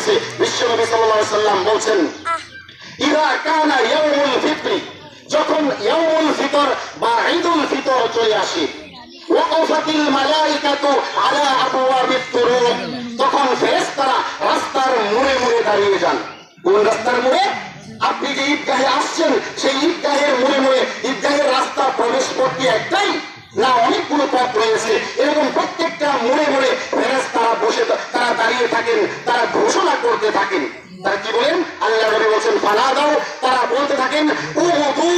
রয়েছে। বিশ্বনবী সাল্লাল্লাহু আলাইহি সাল্লাম বলছেন, ইযা কানা ইয়াউমুল ফিতর, যখন ইয়াউমুল ফিতর বা ঈদুল ফিতর চলে আসে, ওয়াকাফাতিল মালাইকাতু আলা আবওয়াবিত তুরুক, তখন ফেরেশতারা রাস্তার মোড়ে মোড়ে দাঁড়িয়ে যান। কোন রাস্তার মোড়ে? আপনি যে ঈদগাহে আসছেন সেই ঈদগাহের মোড়ে মোড়ে, ঈদগাহের রাস্তা প্রবেশ পথ কি একটাই না অনেকগুলো পথ রয়েছে? এরকম প্রত্যেকটা মোড়ে মোড়ে ফেরেশতারা বসে, তারা দাঁড়িয়ে থাকেন, তারা ঘোষণা করতে থাকেন। তারা কি বলেন? আল্লাহ নবী বলেন ফানাদাও, তারা বলতে থাকেন উযু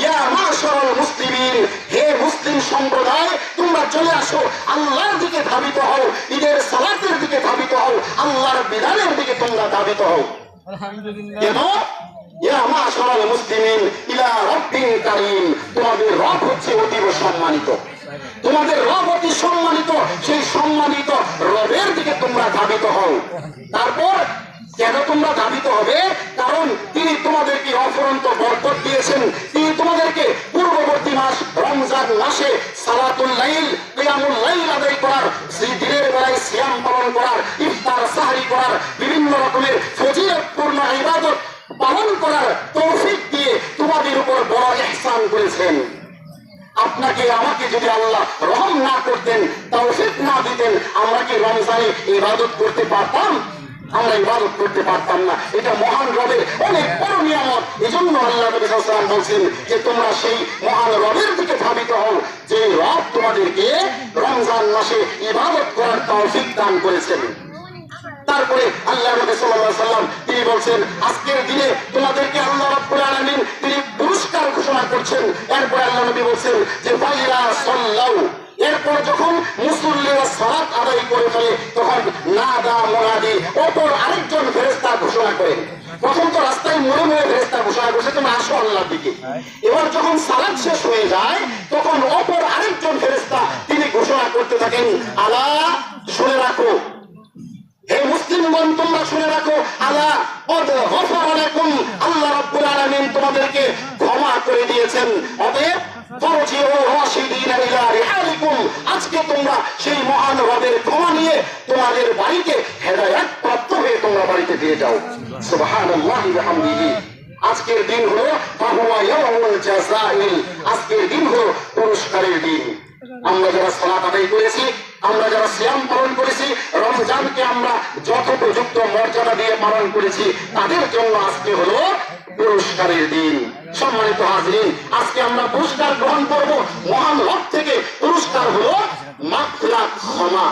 ইয়া মাশারাল মুসলিমিন, হে মুসলিম সম্প্রদায়, তোমরা চলে আসো, আল্লাহর দিকে ধাবিত হও, ঈদের সালাতের দিকে ধাবিত হও, আল্লাহর বিধানের দিকে তোমরা ধাবিত হও। আলহামদুলিল্লাহ। কেন? ইয়া মাশারাল মুসলিমিন ইলা রাব্বিন কারীম, তোমাদের রব হচ্ছে অতীব সম্মানিত, তোমাদের রব অতি সম্মানিত, সেই সম্মানিত রবের দিকে তোমরা ধাবিত হও। তারপর কেন তোমরা ধাবিত হবে? কারণ তিনি তোমাদেরকে অফুরন্ত বরকত দিয়েছেন, তিনি তোমাদেরকে পূর্ববর্তী মাস রমজান মাসে সালাতুল লাইল, কিয়ামুল লাইল আদায় করার, সেই দিনের বেলায় সিয়াম পালন করার, ইফতার সাহরি করার, বিভিন্ন রকমের ফজিলতপূর্ণ ইবাদত পালন করার তৌফিক দিয়ে তোমাদের উপর বড় ইহসান করেছেন। আপনাকে আমাকে যদি আল্লাহ রহম না করতেন, তৌফিক না দিতেন, আমরা কি রমজানে ইবাদত করতে পারতাম? আমরা ইবাদত করতে পারতাম না। এটা মহান রবের অনেক বড় নিয়ামত। এজন্য আল্লাহ নবী সাল্লাল্লাহু আলাইহি ওয়াসাল্লাম বলছেন যে তোমরা সেই মহান রবের দিকে ধাবিত হও, যে রব তোমাদেরকে রমজান মাসে ইবাদত করার তৌফিক দান করেছেন। তারপরে আল্লাহ নবী সাল্লাল্লাহু আলাইহি ওয়াসাল্লাম তিনি বলছেন, আজকের দিনে তোমাদেরকে আল্লাহ রাব্বুল আলামিন তিনি পুরস্কার ঘোষণা করছেন। এরপরে আল্লাহ নবী বলছেন যে ফাইলা সাল্লাউ, এরপর যখন মুসল্লিরা সালাত আদায় করে ফেলে, তখন নাদা মুনাদি, অপর আরেকজন ফেরেশতা ঘোষণা করেন। প্রথম তো রাস্তায় মোড়ে মোড়ে ফেরেশতা ঘোষণা করছে তোমরা আসো আল্লাহর দিকে। এবার যখন সালাত শেষ হয়ে যায়, তখন অপর আরেকজন ফেরেশতা তিনি ঘোষণা করতে থাকেন, আলা, শুনে রাখো, হে মুসলিমগণ তোমরা শুনে রাখো, আলা কদ গফারা লাকুম, আল্লাহ রাব্বুল আলামিন তোমাদেরকে ক্ষমা করে দিয়েছেন, অতএব ফারজিউ রাশিদিনা ইলা রিহালিকুম, আজকে তোমরা সেই মহান রবের ক্ষমা নিয়ে তোমাদের বাড়িতে হেদায়েত প্রাপ্ত হয়ে তোমরা বাড়িতে ফিরে যাও। সুবহানাল্লাহি ওয়া বিহামদিহি। আজকের দিন হলো ফাহুয়া ইয়াউমুল জাযাইল, আজকের দিন হলো পুরস্কারের দিন। আমরা যারা সালাত আদায় করেছি, আমরা যারা সিয়াম পালন করেছি, রমজানকে আমরা যথোপযুক্ত মর্যাদা দিয়ে পালন করেছি, তাদের জন্য আজকে হলো পুরস্কারের দিন। সম্মানিত হাজরিন, আজকে আমরা পুরস্কার গ্রহণ করব মহান রব থেকে। পুরস্কার হলো মাগফিরাত, ক্ষমা।